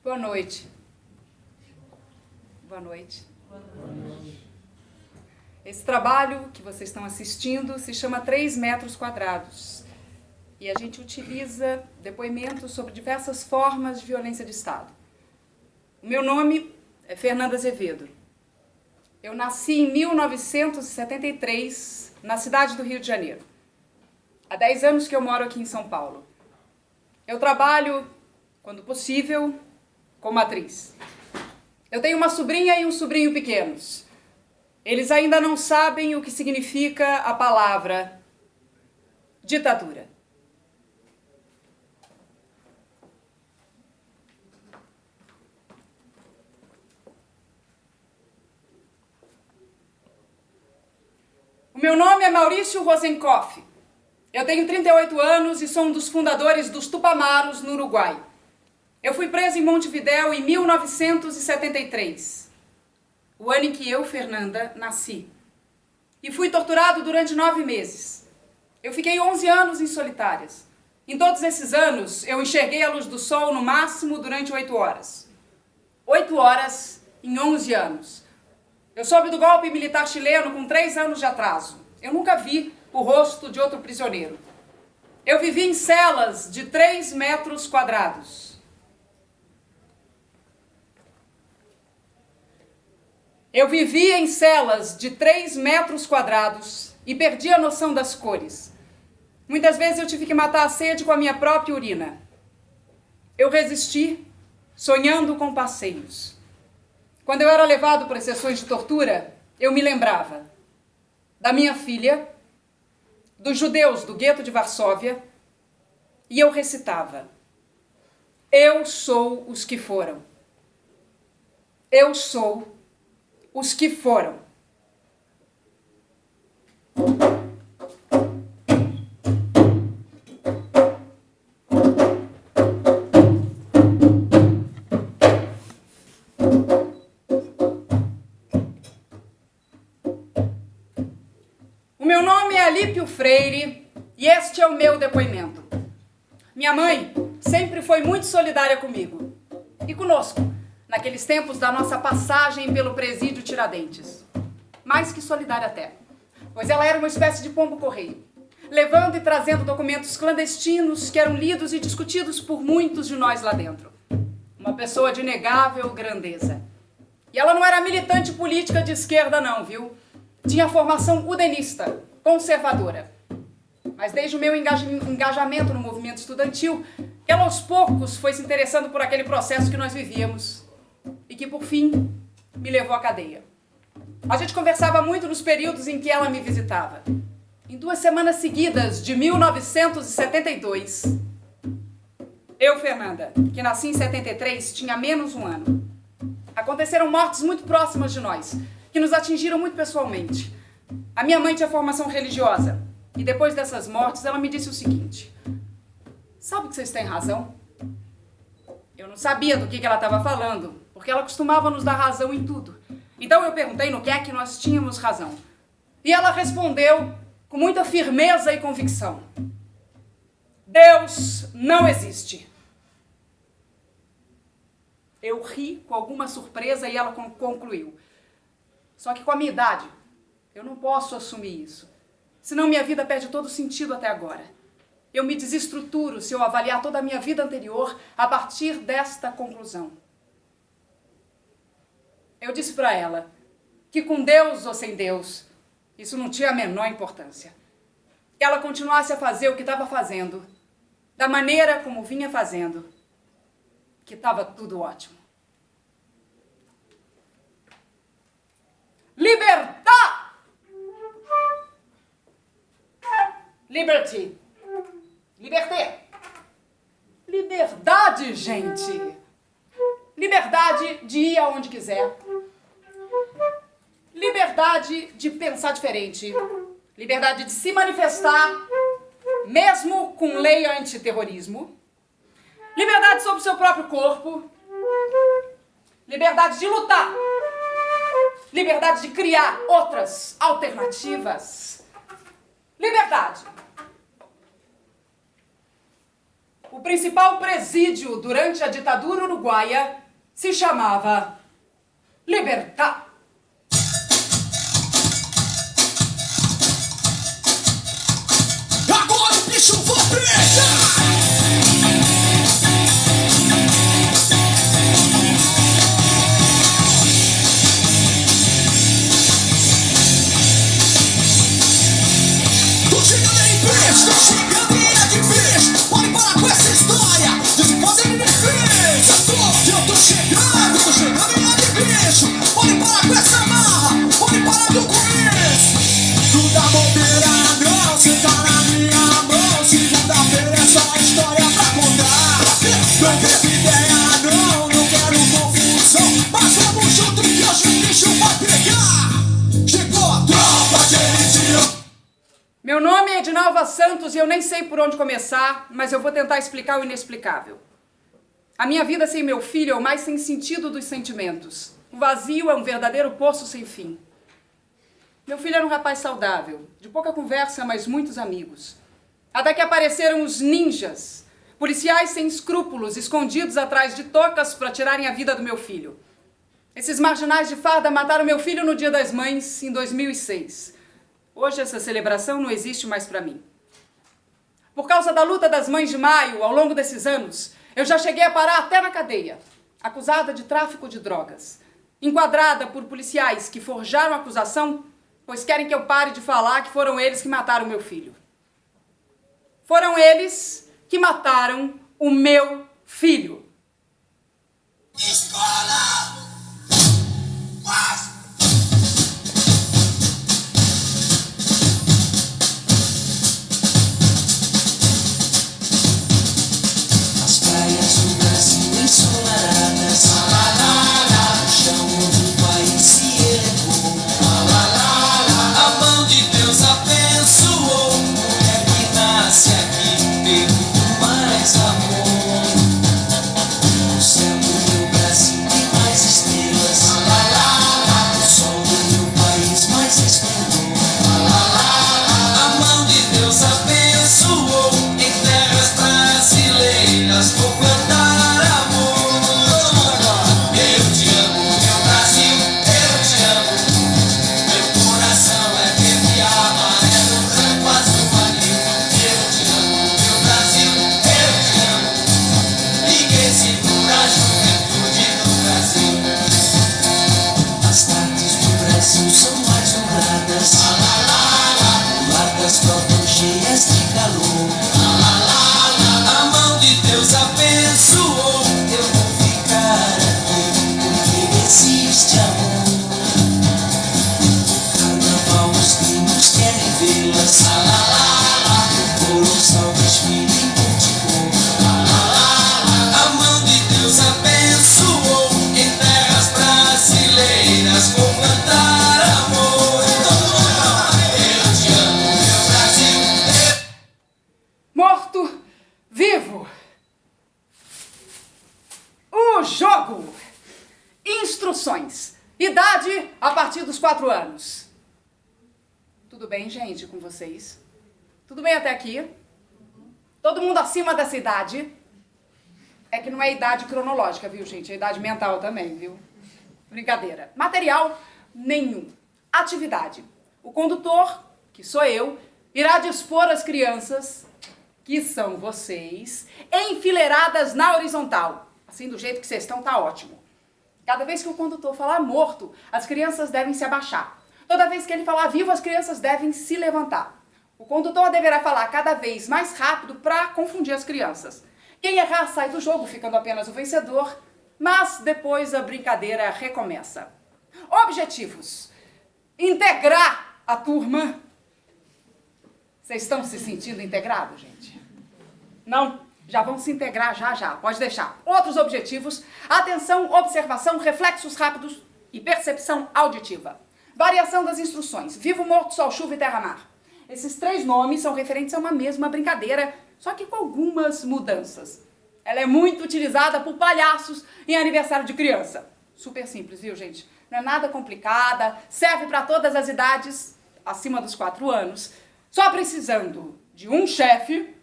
Boa noite. Boa noite. Boa noite. Esse trabalho que vocês estão assistindo se chama 3 metros quadrados. E a gente utiliza depoimentos sobre diversas formas de violência de Estado. O meu nome é Fernanda Azevedo. Eu nasci em 1973, na cidade do Rio de Janeiro. Há 10 anos que eu moro aqui em São Paulo. Eu trabalho, quando possível, como atriz. Eu tenho uma sobrinha e um sobrinho pequenos. Eles ainda não sabem o que significa a palavra ditadura. O meu nome é Maurício Rosenkoff. Eu tenho 38 anos e sou um dos fundadores dos Tupamaros, no Uruguai. Eu fui presa em Montevidéu em 1973, o ano em que eu, Fernanda, nasci. E fui torturado durante 9 meses. Eu fiquei 11 anos em solitárias. Em todos esses anos, eu enxerguei a luz do sol no máximo durante 8 horas. 8 horas em 11 anos. Eu soube do golpe militar chileno com 3 anos de atraso. Eu nunca vi o rosto de outro prisioneiro. Eu vivi em celas de 3 metros quadrados. Eu vivi em celas de 3 metros quadrados e perdi a noção das cores. Muitas vezes eu tive que matar a sede com a minha própria urina. Eu resisti, sonhando com passeios. Quando eu era levado para sessões de tortura, eu me lembrava da minha filha, dos judeus do gueto de Varsóvia, e eu recitava: eu sou os que foram. Eu sou os que foram. O meu nome é Alípio Freire e este é o meu depoimento. Minha mãe sempre foi muito solidária comigo e conosco, naqueles tempos da nossa passagem pelo presídio Tiradentes. Mais que solidária até, pois ela era uma espécie de pombo-correio, levando e trazendo documentos clandestinos que eram lidos e discutidos por muitos de nós lá dentro. Uma pessoa de inegável grandeza. E ela não era militante política de esquerda não, viu? Tinha formação udenista, conservadora. Mas desde o meu engajamento no movimento estudantil, ela aos poucos foi se interessando por aquele processo que nós vivíamos e que, por fim, me levou à cadeia. A gente conversava muito nos períodos em que ela me visitava. Em 2 semanas seguidas de 1972, eu, Fernanda, que nasci em 73, tinha menos um ano. Aconteceram mortes muito próximas de nós, que nos atingiram muito pessoalmente. A minha mãe tinha formação religiosa e depois dessas mortes ela me disse o seguinte: sabe que vocês têm razão? Eu não sabia do que ela estava falando, porque ela costumava nos dar razão em tudo. Então eu perguntei no que é que nós tínhamos razão. E ela respondeu com muita firmeza e convicção: Deus não existe. Eu ri com alguma surpresa e ela concluiu: só que com a minha idade, eu não posso assumir isso. Senão minha vida perde todo sentido até agora. Eu me desestruturo se eu avaliar toda a minha vida anterior a partir desta conclusão. Eu disse para ela que com Deus ou sem Deus, isso não tinha a menor importância. Que ela continuasse a fazer o que estava fazendo, da maneira como vinha fazendo, que estava tudo ótimo. Libertar! Liberty. Liberté. Liberdade, gente. Liberdade de ir aonde quiser. Liberdade de pensar diferente. Liberdade de se manifestar, mesmo com lei antiterrorismo. Liberdade sobre o seu próprio corpo. Liberdade de lutar. Liberdade de criar outras alternativas. Liberdade. O principal presídio durante a ditadura uruguaia se chamava Libertad. Meu nome é Edinalva Santos e eu nem sei por onde começar, mas eu vou tentar explicar o inexplicável. A minha vida sem meu filho é o mais sem sentido dos sentimentos. O vazio é um verdadeiro poço sem fim. Meu filho era um rapaz saudável, de pouca conversa, mas muitos amigos. Até que apareceram os ninjas, policiais sem escrúpulos, escondidos atrás de tocas para tirarem a vida do meu filho. Esses marginais de farda mataram meu filho no Dia das Mães, em 2006. Hoje essa celebração não existe mais para mim. Por causa da luta das Mães de Maio, ao longo desses anos, eu já cheguei a parar até na cadeia, acusada de tráfico de drogas, enquadrada por policiais que forjaram a acusação, pois querem que eu pare de falar que foram eles que mataram meu filho. Foram eles que mataram o meu filho. Escola! Paz! As praias do Brasil ensolaradas, o chão do país se elevou. A mão de Deus abençoou. Mulher que nasce aqui, tem muito mais amor. O céu do meu Brasil tem mais estrelas. O sol do meu país mais esplendor. A mão de Deus abençoou. Em terras brasileiras vou cantar amor. Eu te amo, meu Brasil, eu te amo. Meu coração é verde, amarelo, branco, azul, marinho. Eu te amo, meu Brasil, eu te amo. Ninguém segura a juventude do Brasil. As tardes do Brasil são mais douradas. Largas brotam cheias de calor. A mão de Deus abençoou. Eu vou ficar aqui porque existe amor. Carnaval, os gringos querem vê-las. O colossal desfile em multicor. A mão de Deus abençoou. Em terras brasileiras vou cantar amor. Eu te amo, meu Brasil. Morto, vivo. O jogo. Instruções. Idade a partir dos 4 anos. Tudo bem, gente, com vocês? Tudo bem até aqui? Todo mundo acima dessa idade? É que não é idade cronológica, viu, gente? É idade mental também, viu? Brincadeira. Material nenhum. Atividade. O condutor, que sou eu, irá dispor as crianças, que são vocês, enfileiradas na horizontal. Assim, do jeito que vocês estão, tá ótimo. Cada vez que o condutor falar morto, as crianças devem se abaixar. Toda vez que ele falar vivo, as crianças devem se levantar. O condutor deverá falar cada vez mais rápido para confundir as crianças. Quem errar sai do jogo, ficando apenas o vencedor, mas depois a brincadeira recomeça. Objetivos: integrar a turma. Vocês estão se sentindo integrados, gente? Não? Já vão se integrar já. Pode deixar. Outros objetivos: atenção, observação, reflexos rápidos e percepção auditiva. Variação das instruções: vivo, morto, sol, chuva e terra-mar. Esses 3 nomes são referentes a uma mesma brincadeira, só que com algumas mudanças. Ela é muito utilizada por palhaços em aniversário de criança. Super simples, viu, gente? Não é nada complicada, serve para todas as idades, acima dos 4 anos. Só precisando de um chefe,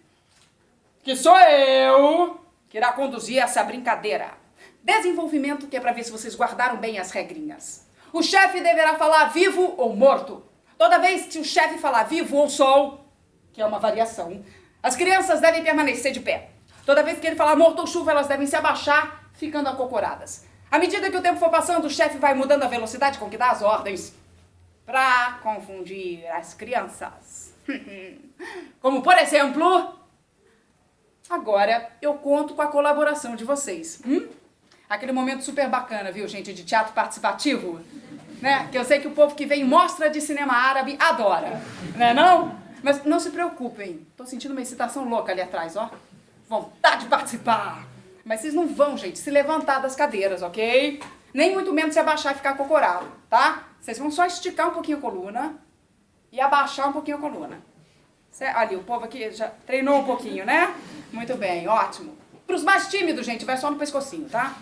que sou eu, que irá conduzir essa brincadeira. Desenvolvimento, que é para ver se vocês guardaram bem as regrinhas. O chefe deverá falar vivo ou morto. Toda vez que o chefe falar vivo ou sol, que é uma variação, as crianças devem permanecer de pé. Toda vez que ele falar morto ou chuva, elas devem se abaixar, ficando acocoradas. À medida que o tempo for passando, o chefe vai mudando a velocidade com que dá as ordens para confundir as crianças. Como, por exemplo, agora eu conto com a colaboração de vocês. Aquele momento super bacana, viu, gente, de teatro participativo, né? Que eu sei que o povo que vem em mostra de cinema árabe adora, né não? Mas não se preocupem, tô sentindo uma excitação louca ali atrás, ó. Vontade de participar. Mas vocês não vão, gente, se levantar das cadeiras, ok? Nem muito menos se abaixar e ficar acocorado, tá? Vocês vão só esticar um pouquinho a coluna e abaixar um pouquinho a coluna. Ali, o povo aqui já treinou um pouquinho, né? Muito bem, ótimo. Para os mais tímidos, gente, vai só no pescocinho, tá?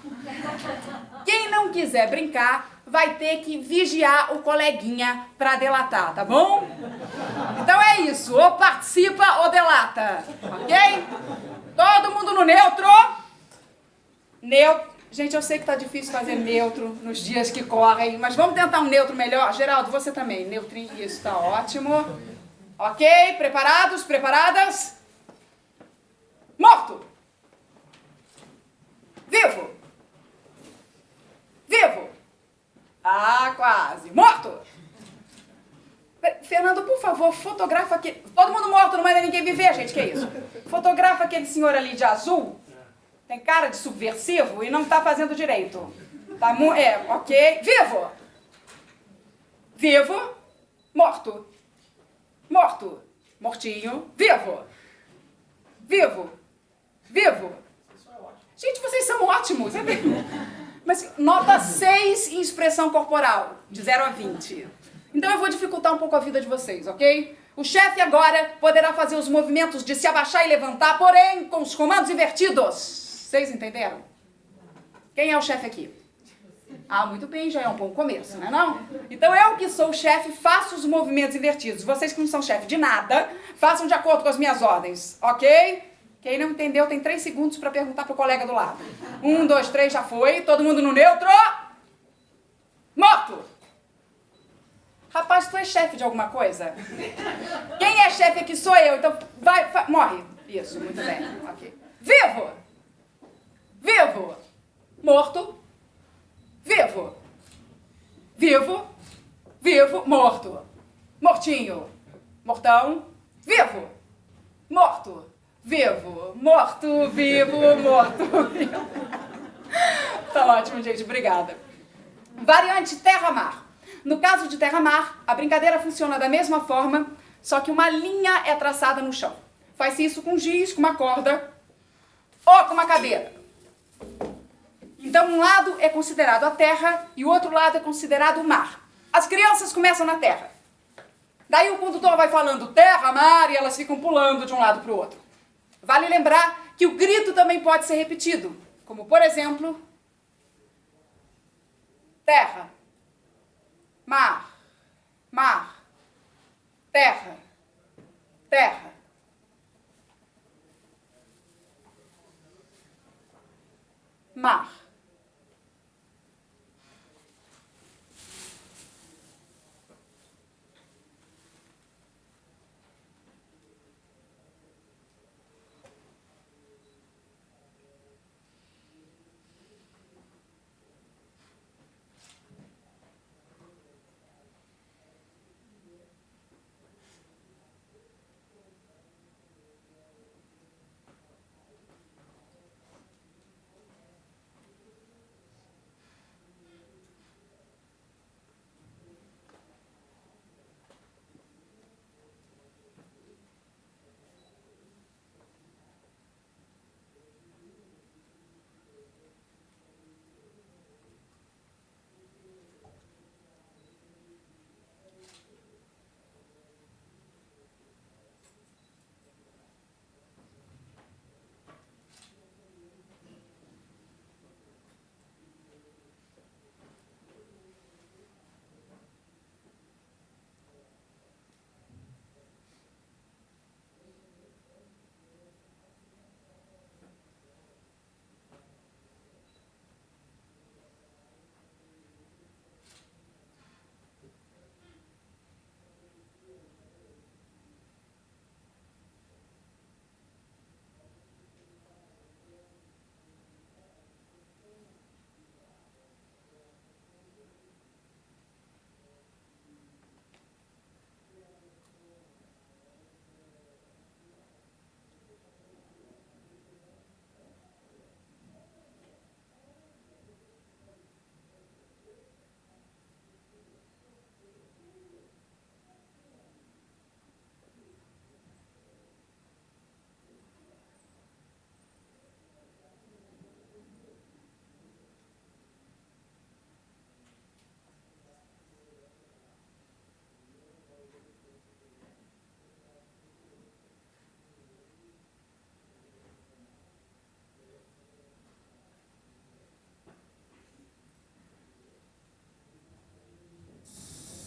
Quem não quiser brincar, vai ter que vigiar o coleguinha para delatar, tá bom? Então é isso, ou participa ou delata, ok? Todo mundo no neutro? Neutro. Gente, eu sei que tá difícil fazer neutro nos dias que correm, mas vamos tentar um neutro melhor? Geraldo, você também. Neutrinho, isso tá ótimo. Ok, preparados? Preparadas? Morto! Vivo! Vivo! Ah, quase. Morto! Fernando, por favor, fotografa aqui. Todo mundo morto, não manda ninguém viver, gente, que isso? Fotografa aquele senhor ali de azul. Tem cara de subversivo e não tá fazendo direito. Tá ok. Vivo! Vivo! Morto! Morto! Mortinho! Vivo! Vivo! Vivo! Gente, vocês são ótimos! Mas nota 6 em expressão corporal, de 0 a 20. Então eu vou dificultar um pouco a vida de vocês, ok? O chefe agora poderá fazer os movimentos de se abaixar e levantar, porém com os comandos invertidos. Vocês entenderam? Quem é o chefe aqui? Ah, muito bem, já é um bom começo, né não? Então eu que sou o chefe faço os movimentos invertidos. Vocês que não são chefe de nada, façam de acordo com as minhas ordens, ok? Quem não entendeu tem 3 segundos para perguntar pro colega do lado. 1, 2, 3, já foi. Todo mundo no neutro. Morto! Rapaz, tu é chefe de alguma coisa? Quem é chefe aqui sou eu, então vai, morre. Isso, muito bem, ok. Vivo! Vivo! Morto! Vivo! Vivo! Vivo! Morto! Mortinho! Mortão! Vivo! Morto! Vivo! Morto! Vivo! Morto! Vivo! Tá ótimo, gente. Obrigada. Variante terra-mar. No caso de terra-mar, a brincadeira funciona da mesma forma, só que uma linha é traçada no chão. Faz-se isso com giz, com uma corda ou com uma cadeira. Então, um lado é considerado a terra e o outro lado é considerado o mar. As crianças começam na terra. Daí o condutor vai falando terra, mar, e elas ficam pulando de um lado para o outro. Vale lembrar que o grito também pode ser repetido, como, por exemplo, terra, mar, mar, terra, terra. Mar.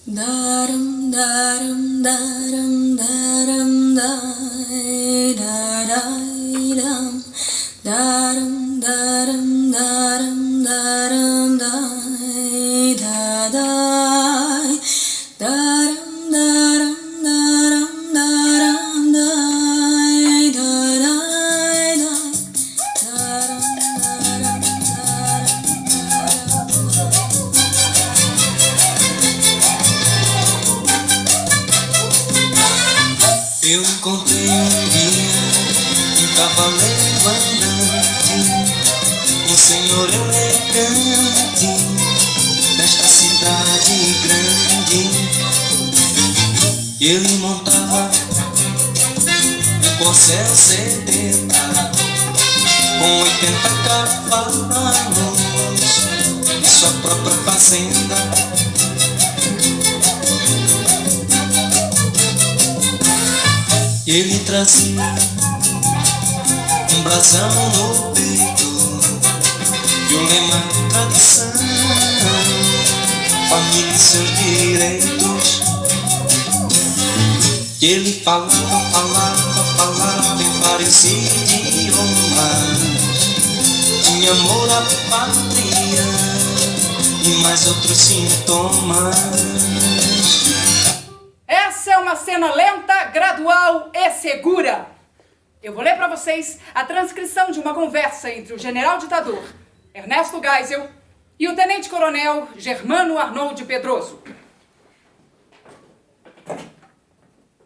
Daram, daram, daram, daram, dai, darai, dam. Daram, daram, daram, daram, dai, dadai. Daram, daram, daram, daram, dai, darai, dai. Daram, daram, eu encontrei um dia um cavaleiro andante, um senhor elegante desta cidade grande. Ele montava um corcel 70 com 80 cavalos e sua própria fazenda. Ele trazia um brasão no peito e um lema tradição, família e seus direitos. Ele falava em vários idiomas, tinha amor à pátria e mais outros sintomas. Essa é uma cena lenta, gradual e segura. Eu vou ler para vocês a transcrição de uma conversa entre o general ditador Ernesto Geisel e o tenente-coronel Germano Arnold Pedroso.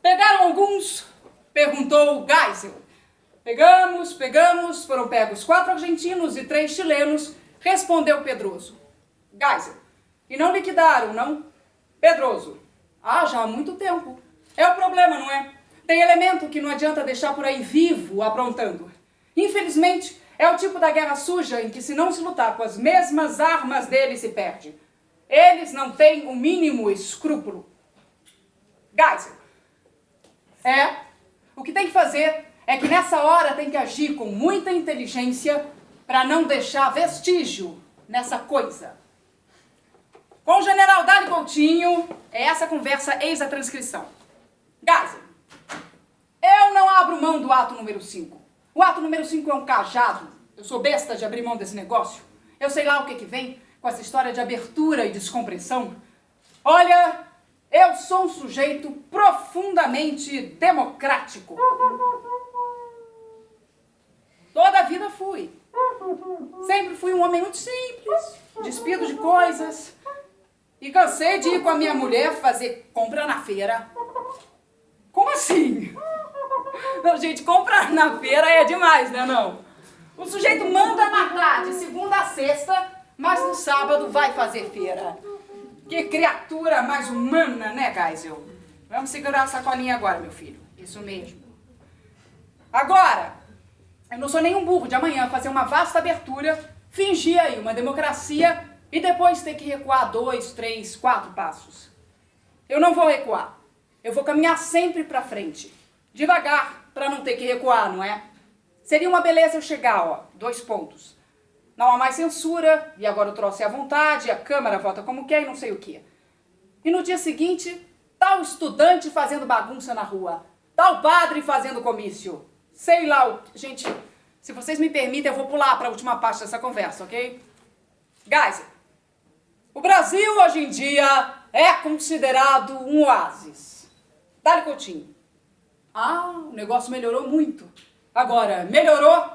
Pegaram alguns? Perguntou Geisel. Pegamos, foram pegos 4 argentinos e 3 chilenos, respondeu Pedroso. Geisel. E não liquidaram, não? Pedroso. Ah, já há muito tempo. É o problema, não é? Tem elemento que não adianta deixar por aí vivo, aprontando. Infelizmente, é o tipo da guerra suja em que se não se lutar com as mesmas armas deles se perde. Eles não têm o mínimo escrúpulo. Geisel. O que tem que fazer é que nessa hora tem que agir com muita inteligência para não deixar vestígio nessa coisa. Com o general Dali Coutinho, é essa conversa, eis a transcrição. Geisel, eu não abro mão do ato número 5. O ato número 5 é um cajado. Eu sou besta de abrir mão desse negócio. Eu sei lá o que vem com essa história de abertura e descompressão. Olha, eu sou um sujeito profundamente democrático. Toda a vida fui. Sempre fui um homem muito simples, despido de coisas. E cansei de ir com a minha mulher fazer compra na feira. Como assim? Não, gente, comprar na feira é demais, né, não? O sujeito manda matar de segunda a sexta, mas no sábado vai fazer feira. Que criatura mais humana, né, Geisel? Vamos segurar a sacolinha agora, meu filho. Isso mesmo. Agora, eu não sou nenhum burro de amanhã fazer uma vasta abertura, fingir aí uma democracia e depois ter que recuar 2, 3, 4 passos. Eu não vou recuar. Eu vou caminhar sempre pra frente. Devagar, pra não ter que recuar, não é? Seria uma beleza eu chegar, 2 pontos. Não há mais censura, e agora o troço é à vontade, a Câmara vota como quer e não sei o quê. E no dia seguinte, tá o estudante fazendo bagunça na rua, tá o padre fazendo comício. Sei lá o... Gente, se vocês me permitem, eu vou pular para a última parte dessa conversa, ok? Geisel, o Brasil hoje em dia é considerado um oásis. Dali Coutinho. Ah, o negócio melhorou muito. Agora, melhorou?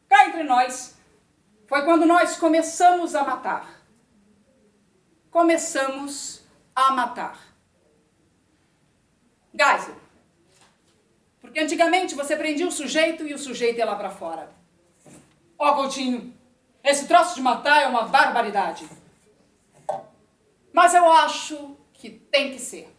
Cá entre nós. Foi quando nós começamos a matar. Começamos a matar. Geisel, porque antigamente você prendia o sujeito e o sujeito ia lá pra fora. Ó, Coutinho, esse troço de matar é uma barbaridade. Mas eu acho que tem que ser.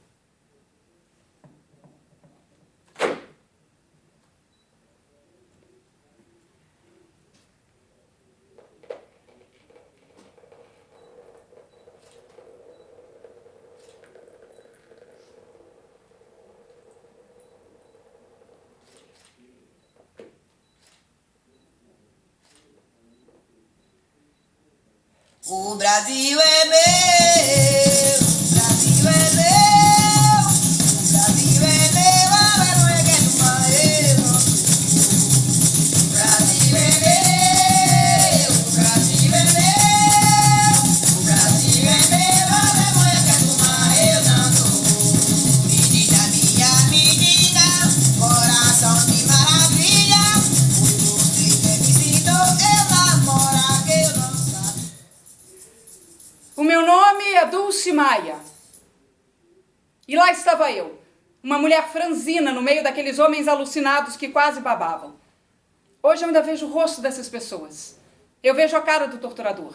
O Brasil é meu, o Brasil é E lá estava eu, uma mulher franzina no meio daqueles homens alucinados que quase babavam. Hoje eu ainda vejo o rosto dessas pessoas. Eu vejo a cara do torturador.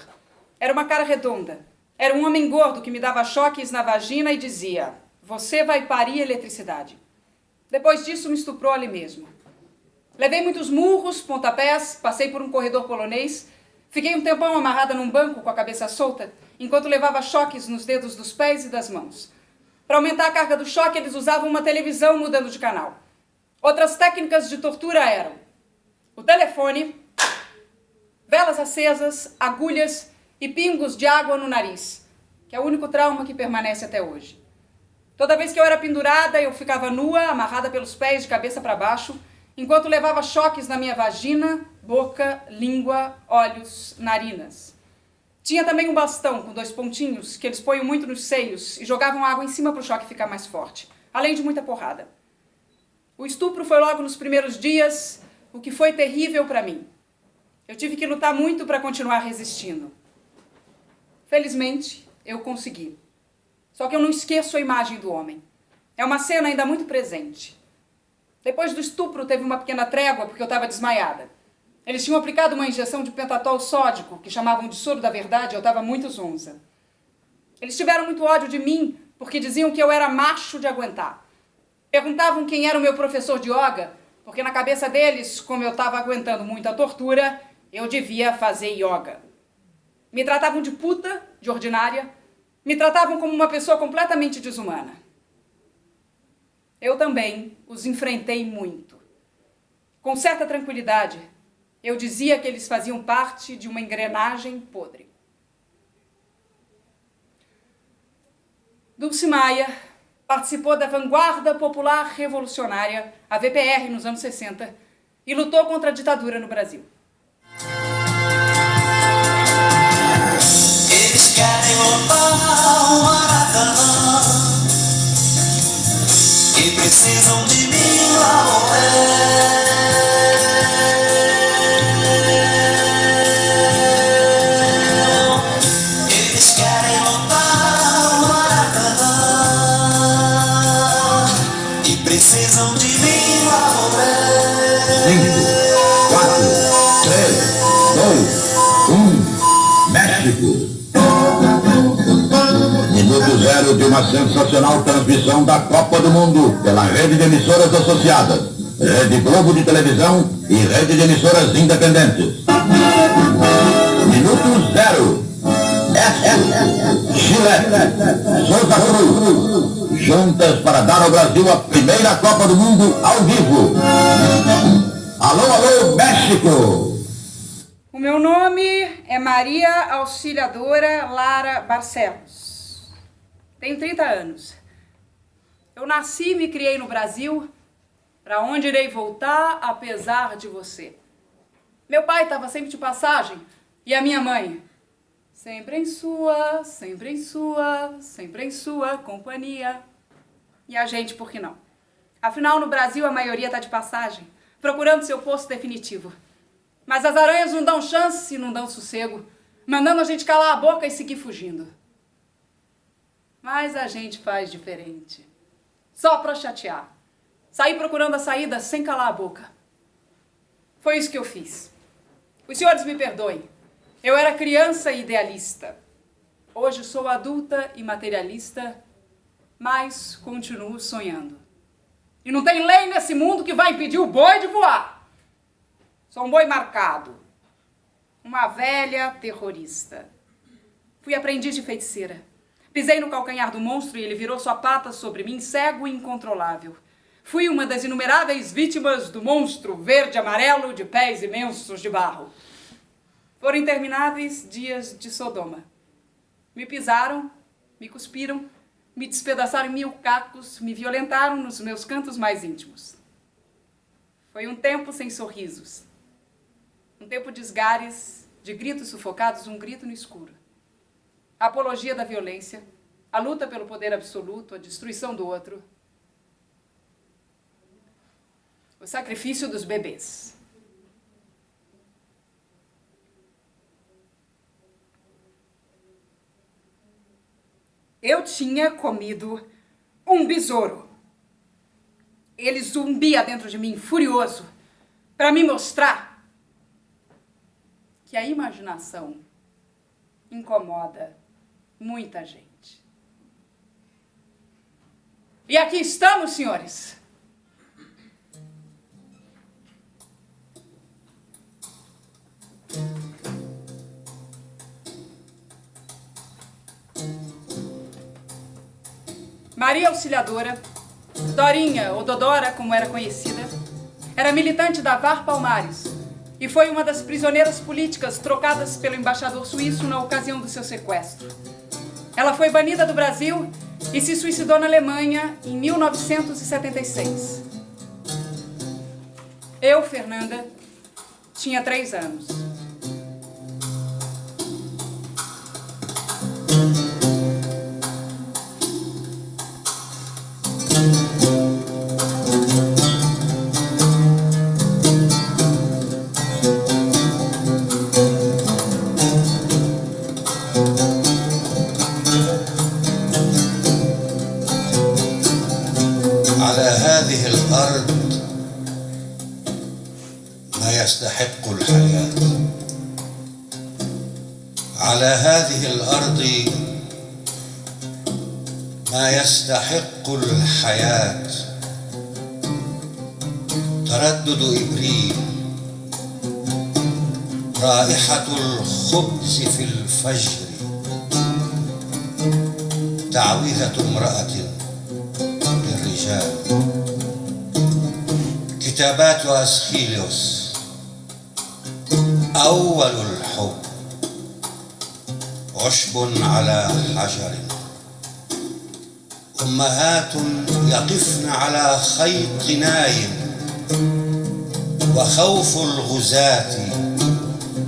Era uma cara redonda. Era um homem gordo que me dava choques na vagina e dizia: "Você vai parir eletricidade." Depois disso me estuprou ali mesmo. Levei muitos murros, pontapés, passei por um corredor polonês, fiquei um tempão amarrada num banco com a cabeça solta, enquanto levava choques nos dedos dos pés e das mãos. Para aumentar a carga do choque, eles usavam uma televisão mudando de canal. Outras técnicas de tortura eram o telefone, velas acesas, agulhas e pingos de água no nariz, que é o único trauma que permanece até hoje. Toda vez que eu era pendurada, eu ficava nua, amarrada pelos pés de cabeça para baixo, enquanto levava choques na minha vagina, boca, língua, olhos, narinas. Tinha também um bastão com 2 pontinhos que eles põem muito nos seios e jogavam água em cima para o choque ficar mais forte, além de muita porrada. O estupro foi logo nos primeiros dias, o que foi terrível para mim. Eu tive que lutar muito para continuar resistindo. Felizmente, eu consegui. Só que eu não esqueço a imagem do homem. É uma cena ainda muito presente. Depois do estupro, teve uma pequena trégua porque eu estava desmaiada. Eles tinham aplicado uma injeção de pentatol sódico, que chamavam de soro da verdade, e eu estava muito zonza. Eles tiveram muito ódio de mim, porque diziam que eu era macho de aguentar. Perguntavam quem era o meu professor de yoga, porque na cabeça deles, como eu estava aguentando muita tortura, eu devia fazer yoga. Me tratavam de puta, de ordinária, me tratavam como uma pessoa completamente desumana. Eu também os enfrentei muito. Com certa tranquilidade, eu dizia que eles faziam parte de uma engrenagem podre. Dulce Maia participou da Vanguarda Popular Revolucionária, a VPR, nos anos 60, e lutou contra a ditadura no Brasil. Eles querem lotar o Maracanã e precisam de mim lá Eles querem lotar o Maracanã e precisam de mim lá 5, 4, 3, 2, 1, México. Minuto zero de uma sensacional transmissão da Copa do Mundo pela rede de emissoras associadas, Rede Globo de televisão e rede de emissoras independentes. Minuto zero. Chile, Souza Cruz, juntas para dar ao Brasil a primeira Copa do Mundo ao vivo. Alô, alô, México! O meu nome é Maria Auxiliadora Lara Barcelos. Tenho 30 anos. Eu nasci e me criei no Brasil, para onde irei voltar apesar de você. Meu pai estava sempre de passagem e a minha mãe, sempre em sua, sempre em sua, sempre em sua companhia. E a gente, por que não? Afinal, no Brasil, a maioria está de passagem, procurando seu posto definitivo. Mas as aranhas não dão chance e não dão sossego, mandando a gente calar a boca e seguir fugindo. Mas a gente faz diferente. Só pra chatear. Sair procurando a saída sem calar a boca. Foi isso que eu fiz. Os senhores me perdoem. Eu era criança e idealista. Hoje sou adulta e materialista, mas continuo sonhando. E não tem lei nesse mundo que vai impedir o boi de voar. Sou um boi marcado. Uma velha terrorista. Fui aprendiz de feiticeira. Pisei no calcanhar do monstro e ele virou sua pata sobre mim, cego e incontrolável. Fui uma das inumeráveis vítimas do monstro verde-amarelo de pés imensos de barro. Foram intermináveis dias de Sodoma. Me pisaram, me cuspiram, me despedaçaram em 1000 cacos, me violentaram nos meus cantos mais íntimos. Foi um tempo sem sorrisos. Um tempo de esgares, de gritos sufocados, um grito no escuro. A apologia da violência, a luta pelo poder absoluto, a destruição do outro. O sacrifício dos bebês. Eu tinha comido um besouro. Ele zumbia dentro de mim, furioso, para me mostrar que a imaginação incomoda muita gente. E aqui estamos, senhores. Maria Auxiliadora, Dorinha, ou Dodora, como era conhecida, era militante da VAR Palmares e foi uma das prisioneiras políticas trocadas pelo embaixador suíço na ocasião do seu sequestro. Ela foi banida do Brasil e se suicidou na Alemanha em 1976. Eu, Fernanda, tinha 3 anos. على هذه الأرض ما يستحق الحياة. على هذه الأرض ما يستحق الحياة. تردد إبريل، رائحة الخبز في الفجر، تعويذة امرأة للرجال، كتابات أسخيليوس، أول الحب، عشب على حجر، أمهات يقفن على خيط نايم، وخوف الغزاة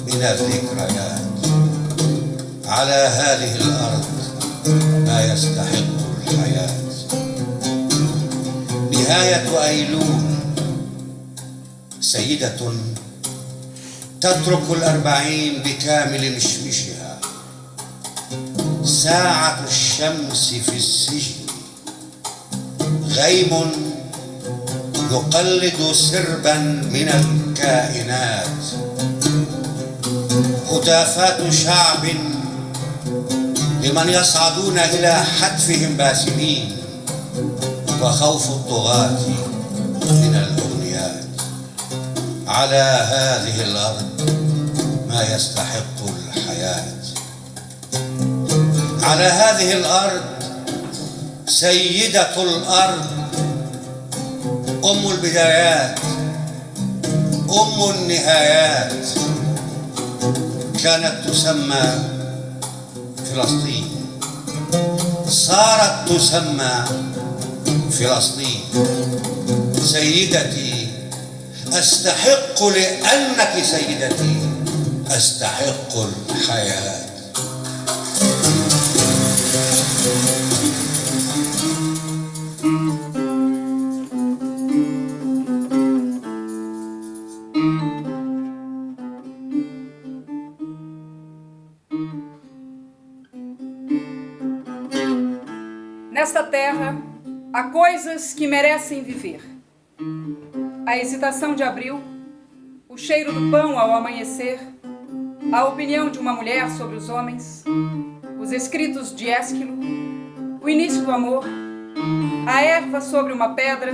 من الذكريات. على هذه الأرض ما يستحق الحياة. نهاية أيلول، سيدة تترك 40 بكامل مشمشها، ساعة الشمس في السجن، غيم يقلد سربا من الكائنات، هتافات شعب لمن يصعدون إلى حتفهم باسمين، وخوف الطغاة من الأغنيات. على هذه الأرض ما يستحق الحياة. على هذه الأرض سيدة الأرض، أم البدايات، أم النهايات، كانت تسمى فلسطين، صارت تسمى فلسطين. سيدتي، أستحق لأنك سيدتي، أستحق الحياة. Nesta terra, há coisas que merecem viver. A hesitação de abril, o cheiro do pão ao amanhecer, a opinião de uma mulher sobre os homens, os escritos de Ésquilo, o início do amor, a erva sobre uma pedra,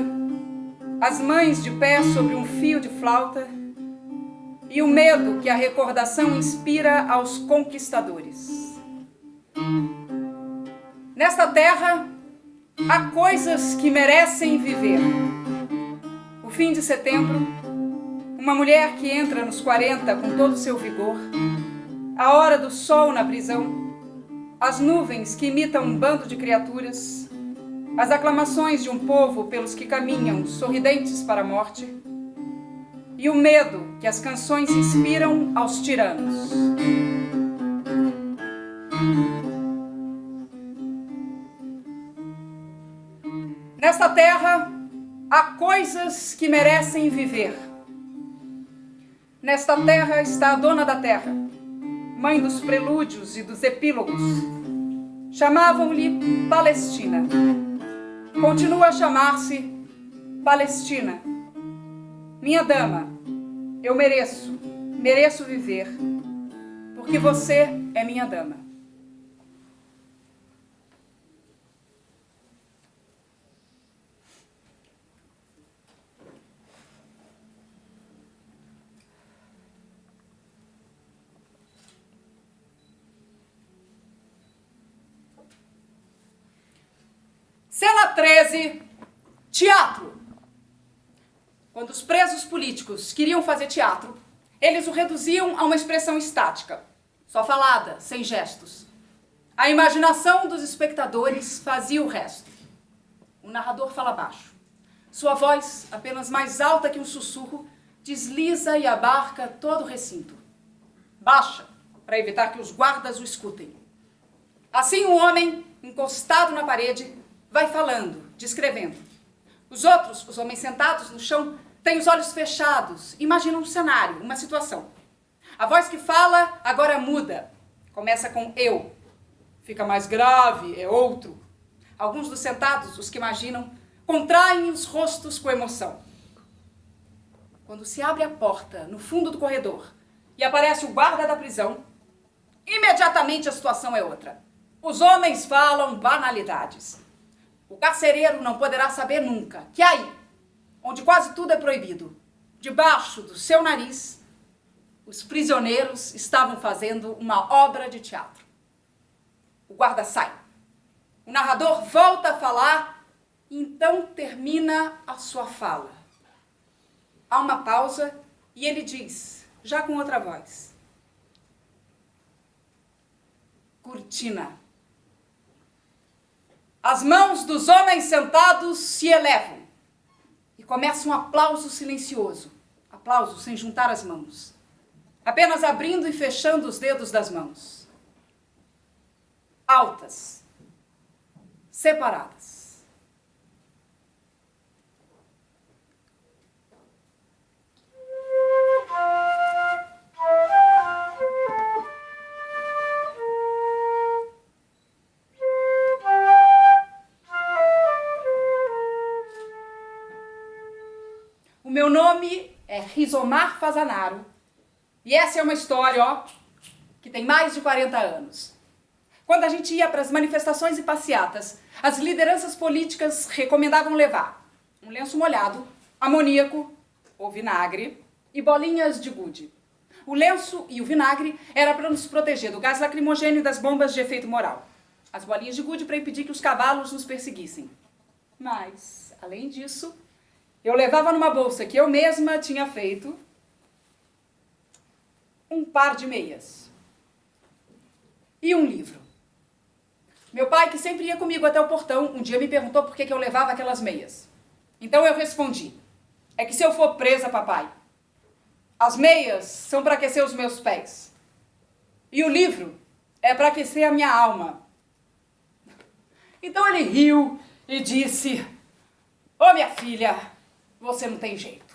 as mães de pé sobre um fio de flauta e o medo que a recordação inspira aos conquistadores. Nesta terra, há coisas que merecem viver. O fim de setembro, uma mulher que entra nos 40 com todo o seu vigor, a hora do sol na prisão, as nuvens que imitam um bando de criaturas, as aclamações de um povo pelos que caminham sorridentes para a morte, e o medo que as canções inspiram aos tiranos. Nesta terra, há coisas que merecem viver. Nesta terra está a dona da terra, mãe dos prelúdios e dos epílogos. Chamavam-lhe Palestina. continua a chamar-se Palestina. Minha dama, eu mereço viver, porque você é minha dama. Cena 13, teatro. Quando os presos políticos queriam fazer teatro, eles o reduziam a uma expressão estática, só falada, sem gestos. A imaginação dos espectadores fazia o resto. O narrador fala baixo. Sua voz, apenas mais alta que um sussurro, desliza e abarca todo o recinto. Baixa, para evitar que os guardas o escutem. Assim, um homem, encostado na parede, vai falando, descrevendo. Os outros, os homens sentados no chão, têm os olhos fechados, imaginam um cenário, uma situação. A voz que fala agora muda. Começa com eu. Fica mais grave, é outro. Alguns dos sentados, os que imaginam, contraem os rostos com emoção. Quando se abre a porta no fundo do corredor e aparece o guarda da prisão, imediatamente a situação é outra. Os homens falam banalidades. O carcereiro não poderá saber nunca que aí, onde quase tudo é proibido, debaixo do seu nariz, os prisioneiros estavam fazendo uma obra de teatro. O guarda sai. O narrador volta a falar e então termina a sua fala. Há uma pausa e ele diz, já com outra voz: cortina. As mãos dos homens sentados se elevam e começa um aplauso silencioso. Aplauso sem juntar as mãos. Apenas abrindo e fechando os dedos das mãos. Altas. Separadas. O meu nome é Rizomar Fazanaro e essa é uma história, que tem mais de 40 anos. Quando a gente ia para as manifestações e passeatas, as lideranças políticas recomendavam levar um lenço molhado, amoníaco ou vinagre e bolinhas de gude. O lenço e o vinagre era para nos proteger do gás lacrimogêneo e das bombas de efeito moral. As bolinhas de gude para impedir que os cavalos nos perseguissem. Mas, além disso, eu levava numa bolsa que eu mesma tinha feito um par de meias e um livro. Meu pai, que sempre ia comigo até o portão, um dia me perguntou por que eu levava aquelas meias. Então eu respondi: é que se eu for presa, papai, as meias são para aquecer os meus pés e o livro é para aquecer a minha alma. Então ele riu e disse: ô minha filha, você não tem jeito.